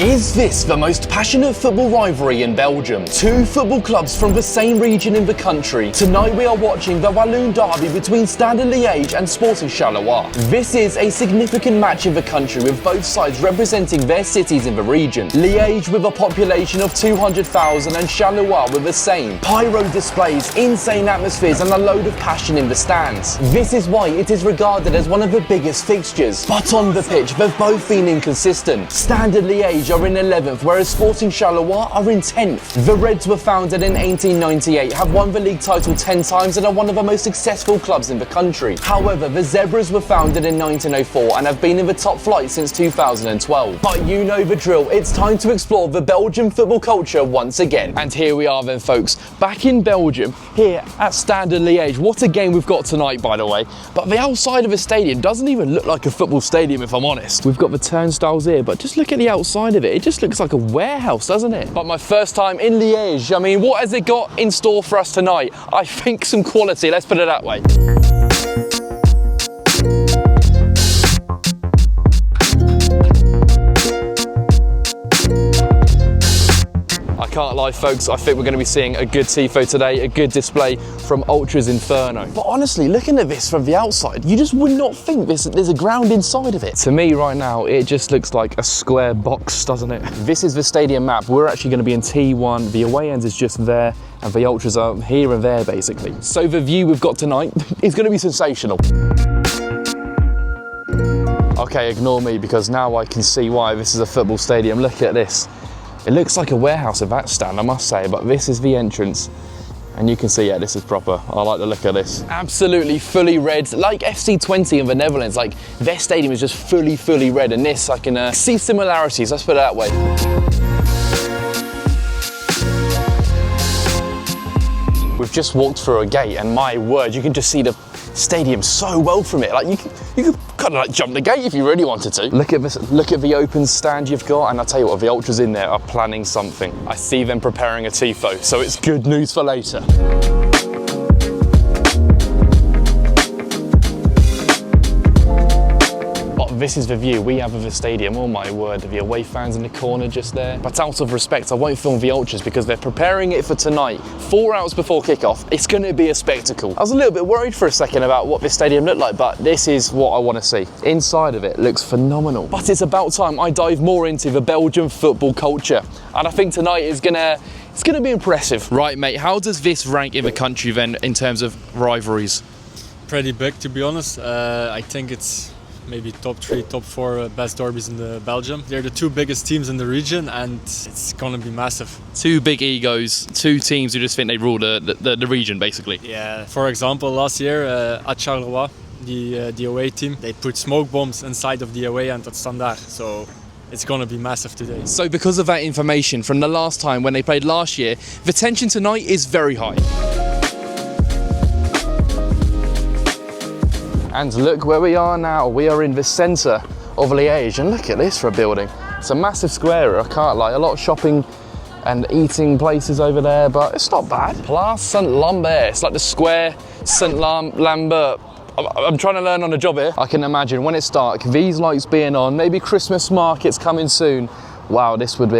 Is this the most passionate football rivalry in Belgium? Two football clubs from the same region in the country. Tonight we are watching the Walloon derby between Stade Liege and Sporting Charleroi. This is a significant match in the country with both sides representing their cities in the region. Liege with a population of 200,000 and Charleroi with the same. Pyro displays, insane atmospheres and a load of passion in the stands. This is why it is regarded as one of the biggest fixtures. But on the pitch they've both been inconsistent. Stade Liege are in 11th, whereas Sporting Charleroi are in 10th. The Reds were founded in 1898, have won the league title 10 times and are one of the most successful clubs in the country. However, the Zebras were founded in 1904 and have been in the top flight since 2012. But you know the drill, it's time to explore the Belgian football culture once again. And here we are then folks, back in Belgium, here at Stade Liège. What a game we've got tonight, by the way. But the outside of the stadium doesn't even look like a football stadium, if I'm honest. We've got the turnstiles here, but just look at the outside of it. It just looks like a warehouse, doesn't it? But my first time in Liège, I mean, what has it got in store for us tonight? I think some quality, let's put it that way. I can't lie folks, I think we're going to be seeing a good tifo today, a good display from Ultras Inferno. But honestly, looking at this from the outside, you just would not think there's a ground inside of it. To me right now, it just looks like a square box, doesn't it? This is the stadium map. We're actually going to be in T1, the away end is just there, and the Ultras are here and there basically. So the view we've got tonight is going to be sensational. Okay, ignore me because now I can see why this is a football stadium. Look at this. It looks like a warehouse of that stand, I must say, but this is the entrance. And you can see, yeah, this is proper. I like the look of this. Absolutely fully red, like FC20 in the Netherlands. Like, their stadium is just fully red. And this, I can see similarities, let's put it that way. We've just walked through a gate and my word, you can just see the stadium so well from it. Like you could kind of like jump the gate if you really wanted to. Look at this, look at the open stand you've got, and I'll tell you what, the Ultras in there are planning something. I see them preparing a tifo, so it's good news for later. This is the view we have of the stadium. Oh my word, the away fans in the corner just there. But out of respect, I won't film the Ultras because they're preparing it for tonight, 4 hours before kickoff. It's going to be a spectacle. I was a little bit worried for a second about what this stadium looked like, but this is what I want to see. Inside of it looks phenomenal. But it's about time I dive more into the Belgian football culture. And I think tonight is it's gonna be impressive. Right, mate, how does this rank in the country then in terms of rivalries? Pretty big, to be honest. I think it's maybe top 3, top 4 best derbies in Belgium. They're the two biggest teams in the region and it's gonna be massive. Two big egos, two teams who just think they rule the region basically. Yeah, for example, last year at Charleroi, the away team, they put smoke bombs inside of the away end at Standard. So it's gonna be massive today. So because of that information from the last time when they played last year, the tension tonight is very high. And look where we are now. We are in the centre of Liège, and look at this for a building. It's a massive square, I can't lie. A lot of shopping and eating places over there, but it's not bad. Place Saint-Lambert, it's like the square Saint-Lambert. I'm trying to learn on the job here. I can imagine when it's dark, these lights being on, maybe Christmas markets coming soon. Wow, this would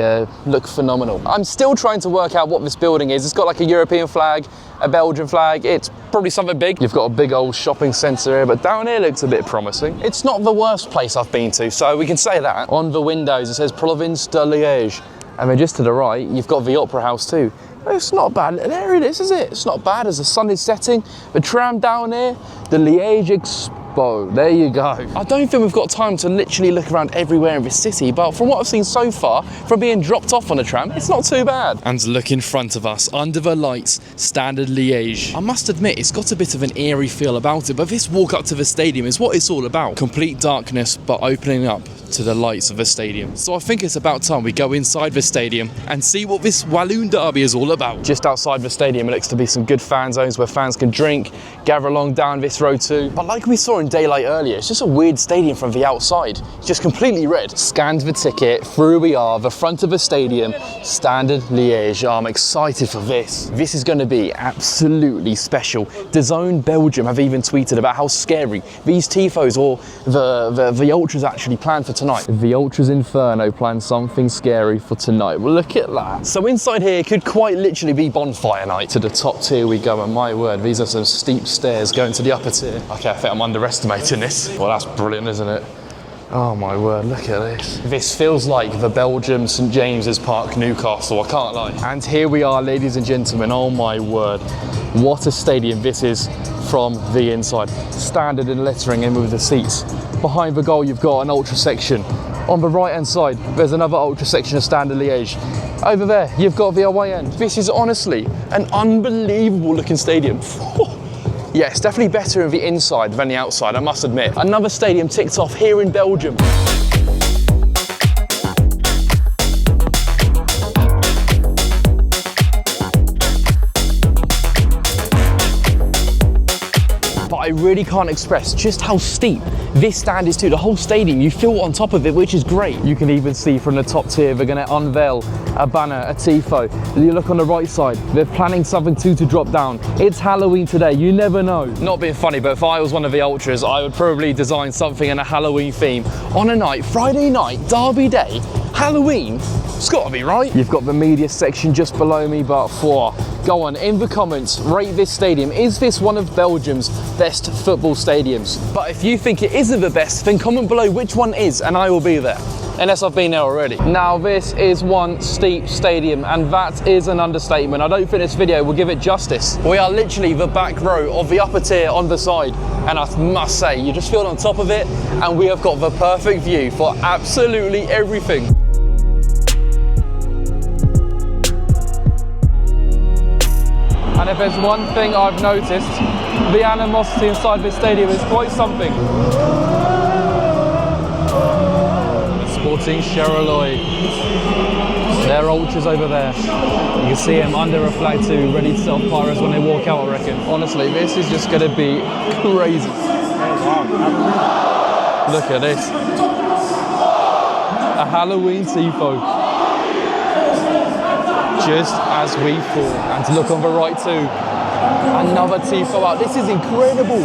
look phenomenal. I'm still trying to work out what this building is. It's got like a European flag, a Belgian flag. It's probably something big. You've got a big old shopping centre here, but down here looks a bit promising. It's not the worst place I've been to, so we can say that. On the windows, it says Province de Liège. And then just to the right, you've got the Opera House too. It's not bad. There it is it? It's not bad as the sun is setting. The tram down here, the Liège Expo. There you go. I don't think we've got time to literally look around everywhere in this city, but from what I've seen so far, from being dropped off on a tram, it's not too bad. And look in front of us, under the lights, Stade Liège. I must admit, it's got a bit of an eerie feel about it, but this walk up to the stadium is what it's all about. Complete darkness, but opening up to the lights of the stadium. So I think it's about time we go inside the stadium and see what this Walloon derby is all about. Just outside the stadium, it looks to be some good fan zones where fans can drink, gather along down this road too. But like we saw saw in daylight earlier, it's just a weird stadium from the outside. It's just completely red. Scanned the ticket, through we are, the front of the stadium, Standard Liège. I'm excited for this. This is going to be absolutely special. DAZN Belgium have even tweeted about how scary these tifos or the ultras actually planned for tonight. The Ultras Inferno planned something scary for tonight. Well, look at that. So inside here could quite literally be bonfire night. To the top tier we go, and my word, these are some steep stairs going to the upper tier. Okay, I think I'm underestimating this. Well, that's brilliant, isn't it? Oh my word, look at this. This feels like the Belgium St James's Park, Newcastle, I can't lie. And here we are, ladies and gentlemen, oh my word. What a stadium this is from the inside. Standard in lettering in with the seats. Behind the goal, you've got an ultra section. On the right hand side, there's another ultra section of Standard Liège. Over there, you've got the away end. This is honestly an unbelievable looking stadium. Yeah, it's definitely better in the inside than the outside, I must admit. Another stadium ticked off here in Belgium. I really can't express just how steep this stand is too. The whole stadium, you feel on top of it, which is great. You can even see from the top tier, they're gonna unveil a banner, a tifo. You look on the right side, they're planning something too to drop down. It's Halloween today, you never know. Not being funny, but if I was one of the ultras, I would probably design something in a Halloween theme. On a night, Friday night, Derby day, Halloween, it's gotta be right. You've got the media section just below me, but go on, in the comments, rate this stadium. Is this one of Belgium's best football stadiums? But if you think it isn't the best, then comment below which one is, and I will be there. Unless I've been there already. Now this is one steep stadium, and that is an understatement. I don't think this video will give it justice. We are literally the back row of the upper tier on the side, and I must say, you just feel on top of it, and we have got the perfect view for absolutely everything. And if there's one thing I've noticed, the animosity inside this stadium is quite something. Sporting Charleroi. They're ultras over there. You can see them under a flag too, ready to set off pyros when they walk out, I reckon. Honestly, this is just going to be crazy. Look at this. A Halloween tifo. Just as we thought. And to look on the right too, another tifo out. This is incredible.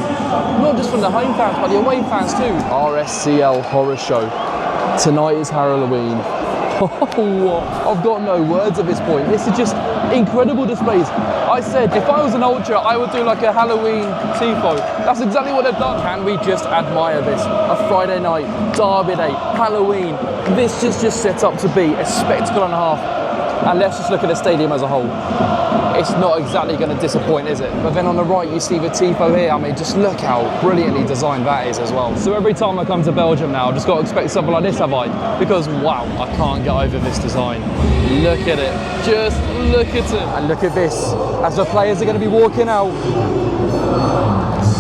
Not just from the home fans, but the away fans too. RSCL Horror Show. Tonight is Halloween. I've got no words at this point. This is just incredible displays. I said, if I was an ultra, I would do like a Halloween tifo. That's exactly what they've done. Can we just admire this? A Friday night, Derby day, Halloween. This is just set up to be a spectacle and a half. And let's just look at the stadium as a whole. It's not exactly going to disappoint, is it? But then on the right, you see the tifo here. I mean, just look how brilliantly designed that is as well. So every time I come to Belgium now, I've just got to expect something like this, have I? Because wow, I can't get over this design. Look at it. Just look at it. And look at this. As the players are going to be walking out.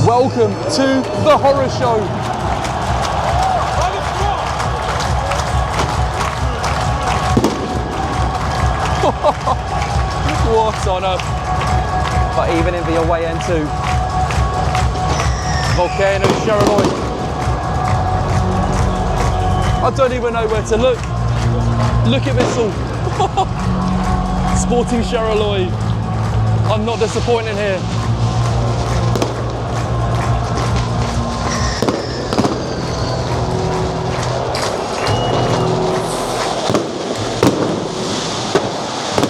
Welcome to the horror show. What on earth? But even in the away end too. Volcano Charleroi. I don't even know where to look. Look at this all. Sporting Charleroi. I'm not disappointed here.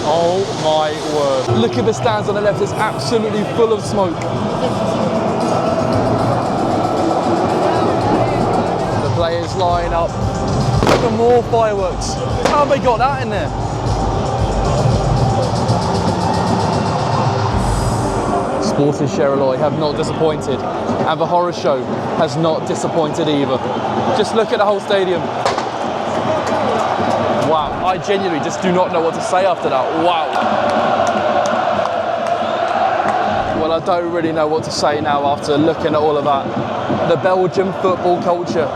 Oh my word. Look at the stands on the left, it's absolutely full of smoke. The players line up for more fireworks. How have they got that in there? Sporting Charleroi have not disappointed, and the horror show has not disappointed either. Just look at the whole stadium. Wow, I genuinely just do not know what to say after that. Wow. Well, I don't really know what to say now after looking at all of that. The Belgian football culture.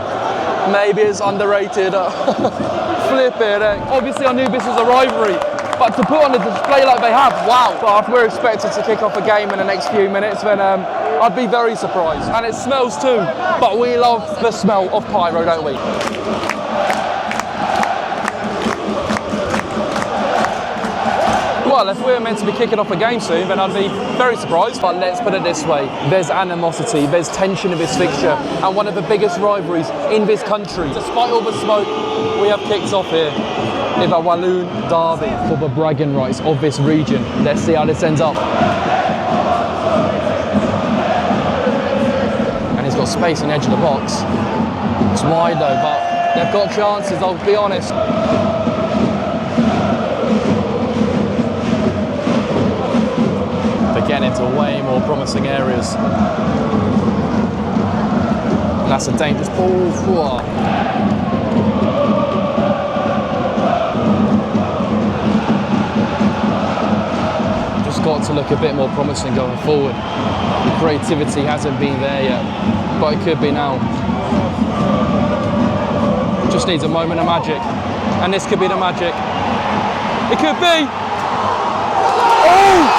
Maybe it's underrated. Flip it. Obviously, I knew this was a rivalry, but to put on a display like they have, wow. But if we're expected to kick off a game in the next few minutes, then I'd be very surprised. And it smells too, but we love the smell of pyro, don't we? Well, if we're meant to be kicking off a game soon, then I'd be very surprised. But let's put it this way, there's animosity, there's tension in this fixture, and one of the biggest rivalries in this country. Despite all the smoke, we have kicked off here with a Walloon derby for the bragging rights of this region. Let's see how this ends up. And he's got space on the edge of the box. It's wide though, but they've got chances, I'll be honest. Getting into way more promising areas. And that's a dangerous ball. Just got to look a bit more promising going forward. The creativity hasn't been there yet, but it could be now. Just needs a moment of magic, and this could be the magic. It could be. Oh!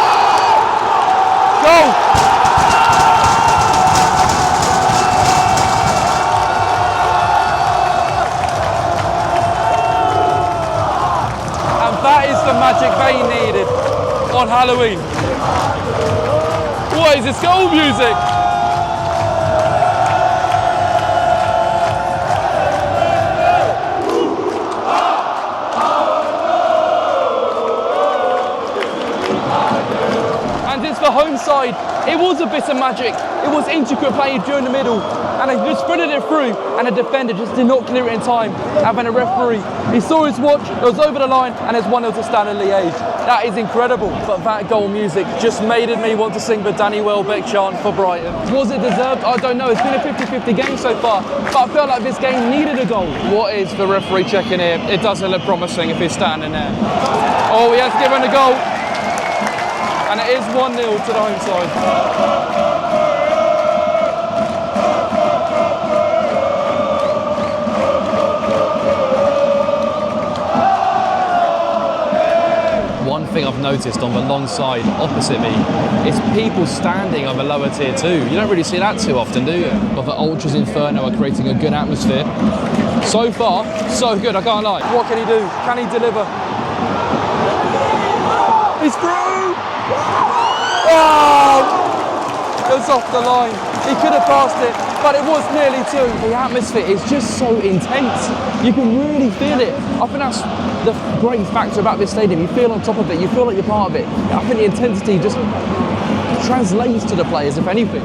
Goal! And that is the magic they needed on Halloween. What is this goal music? The home side, it was a bit of magic. It was intricate play during the middle, and they just threaded it through, and the defender just did not clear it in time. And then a referee, he saw his watch, it was over the line, and it's 1-0 to stand in Liege. That is incredible. But that goal music just made me want to sing the Danny Welbeck chant for Brighton. Was it deserved? I don't know. It's been a 50-50 game so far, but I felt like this game needed a goal. What is the referee checking here? It doesn't look promising if he's standing there. Oh, he has given a goal. And it is 1-0 to the home side. One thing I've noticed on the long side opposite me is people standing on the lower tier too. You don't really see that too often, do you? But the Ultras Inferno are creating a good atmosphere. So far, so good, I can't lie. What can he do? Can he deliver? He's through! Oh! It was off the line. He could have passed it, but it was nearly two. The atmosphere is just so intense. You can really feel it. I think that's the great factor about this stadium. You feel on top of it. You feel like you're part of it. I think the intensity just translates to the players, if anything.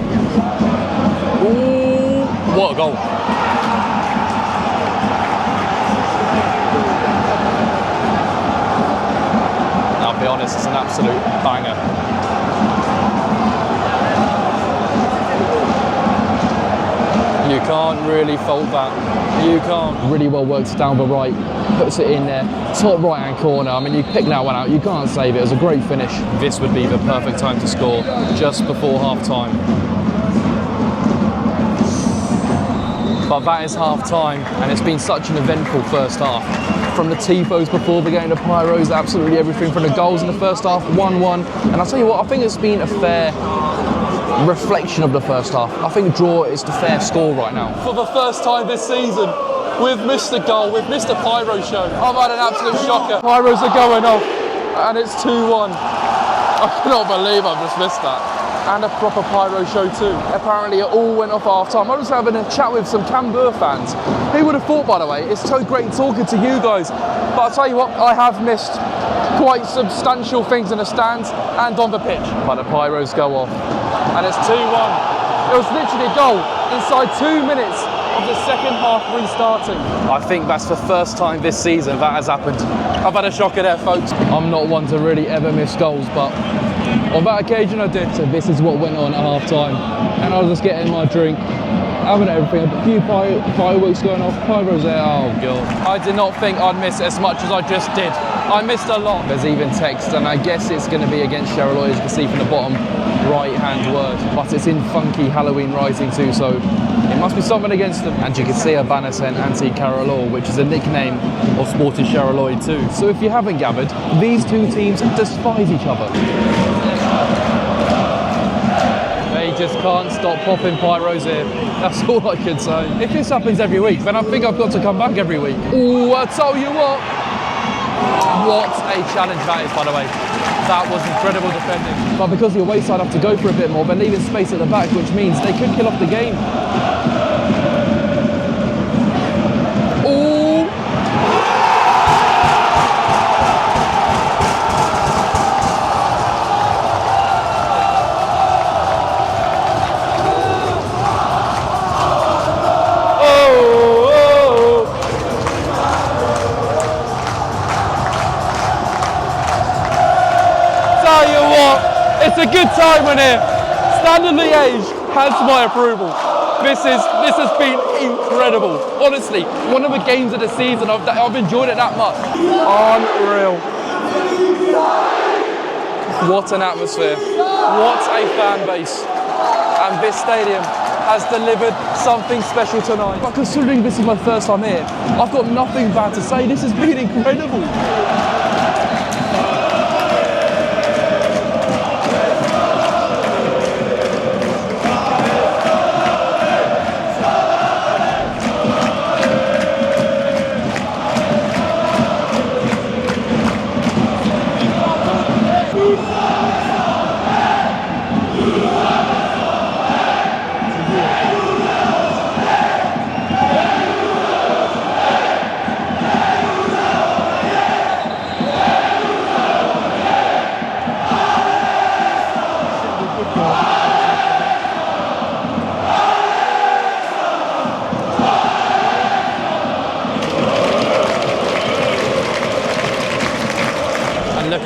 Ooh, what a goal. I'll be honest, it's an absolute banger. You can't really fault that. You can't. Really well worked down the right, puts it in there, top right hand corner. I mean, you pick that one out, you can't save it. It was a great finish. This would be the perfect time to score, just before half time. But that is half time, and it's been such an eventful first half. From the tifos before the game, the pyros, absolutely everything. From the goals in the first half, 1-1. And I'll tell you what, I think it's been a fair reflection of the first half. I think draw is the fair score right now. For the first time this season, we've missed a goal, we've missed a pyro show. I've had an absolute shocker. Pyros are going off, and it's 2-1. I cannot believe I've just missed that. And a proper pyro show too. Apparently it all went off half time. I was having a chat with some Cambuur fans. Who would have thought, by the way? It's so great talking to you guys. But I'll tell you what, I have missed quite substantial things in the stands and on the pitch. But the pyros go off. And it's 2-1. It was literally a goal inside 2 minutes of the second half restarting. I think that's the first time this season that has happened. I've had a shocker there, folks. I'm not one to really ever miss goals, but on that occasion I did. So this is what went on at half time. And I was just getting my drink, having everything, a few fireworks going off, pyros there, oh god. I did not think I'd miss as much as I just did. I missed a lot. There's even text, and I guess it's going to be against Charleroi, as you can see from the bottom right-hand word. But it's in funky Halloween writing too, so it must be something against them. And you can see a banner saying Anti-Charleroi, which is a nickname of Sporting Charleroi too. So if you haven't gathered, these two teams despise each other. They just can't stop popping pyros here. That's all I can say. If this happens every week, then I think I've got to come back every week. Oh, I tell you what a challenge that is, by the way. That was incredible defending. But because the away side have to go for a bit more, they're leaving space at the back, which means they could kill off the game. Oh! It's a good time when here. Standard Liège has my approval. This has been incredible. Honestly, one of the games of the season. I've enjoyed it that much. Unreal. What an atmosphere. What a fan base. And this stadium has delivered something special tonight. But considering this is my first time here, I've got nothing bad to say. This has been incredible.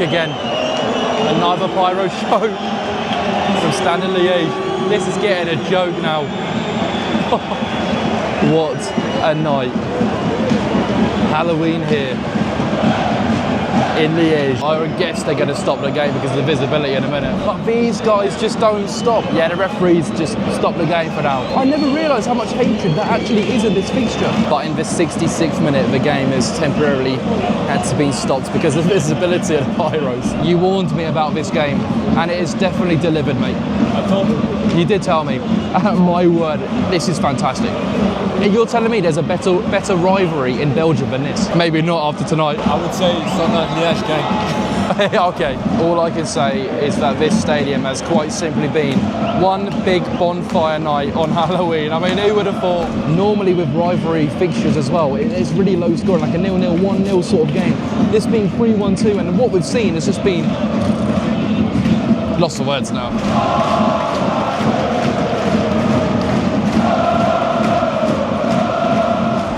Again, another pyro show from Standard Liège. This is getting a joke now. What a night. Halloween here in Liège. I would guess they're going to stop the game because of the visibility in a minute. But these guys just don't stop. Yeah, the referees just stop the game for now. I never realised how much hatred there actually is in this fixture. But in this 66th minute, the game has temporarily had to be stopped because of the visibility of the pyros. You warned me about this game, and it is definitely delivered, mate. I told you. You did tell me. My word, this is fantastic. You're telling me there's a better rivalry in Belgium than this? Maybe not after tonight. I would say Standard Liège game. Okay, all I can say is that this stadium has quite simply been one big bonfire night on Halloween. I mean, who would have thought? Normally with rivalry fixtures as well, it's really low scoring, like a 0-0, 1-0 sort of game. This being 3-1-2, and what we've seen has just been... Lost for words now.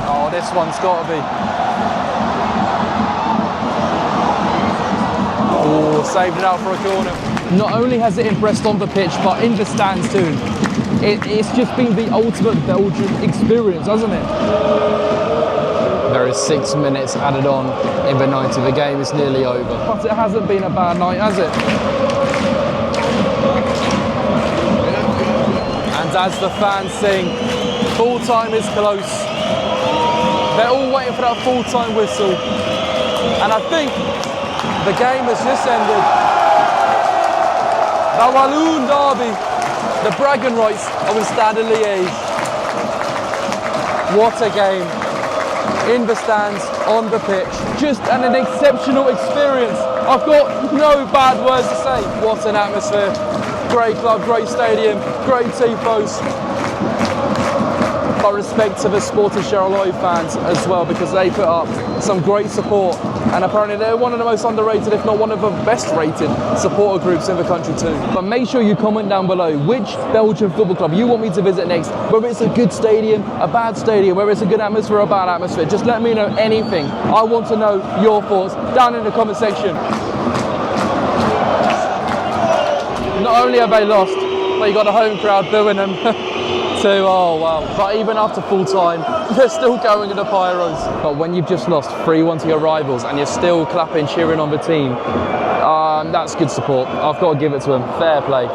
Oh, this one's got to be. Oh, saved it out for a corner. Not only has it impressed on the pitch, but in the stands too. It's just been the ultimate Belgian experience, hasn't it? There is 6 minutes added on in the 90. The game is nearly over. But it hasn't been a bad night, has it? And as the fans sing, full time is close. They're all waiting for that full time whistle. And I think the game has just ended. The Walloon derby, the bragging rights of the Standard Liège. What a game. In the stands, on the pitch. Just an exceptional experience. I've got no bad words to say. What an atmosphere. Great club, great stadium, great tifos. But respect to the Sporting Charleroi fans as well, because they put up some great support, and apparently they're one of the most underrated, if not one of the best rated supporter groups in the country too. But make sure you comment down below which Belgian football club you want me to visit next, whether it's a good stadium, a bad stadium, whether it's a good atmosphere or a bad atmosphere. Just let me know anything. I want to know your thoughts down in the comment section. Not only have they lost, but you got a home crowd booing them too. Oh wow. But even after full time, they're still going to the pyros. But when you've just lost 3-1 to your rivals and you're still clapping, cheering on the team, that's good support. I've got to give it to them. Fair play.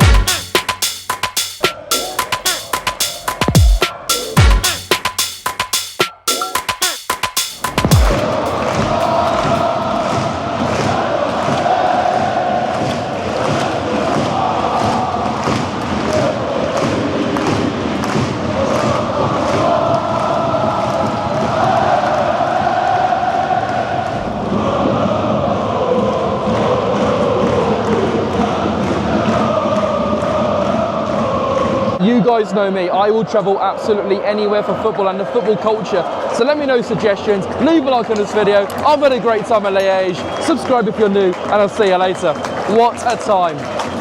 guys know me, I will travel absolutely anywhere for football and the football culture. So let me know suggestions, leave a like on this video. I've had a great time at Liege. Subscribe if you're new, and I'll see you later. What a time.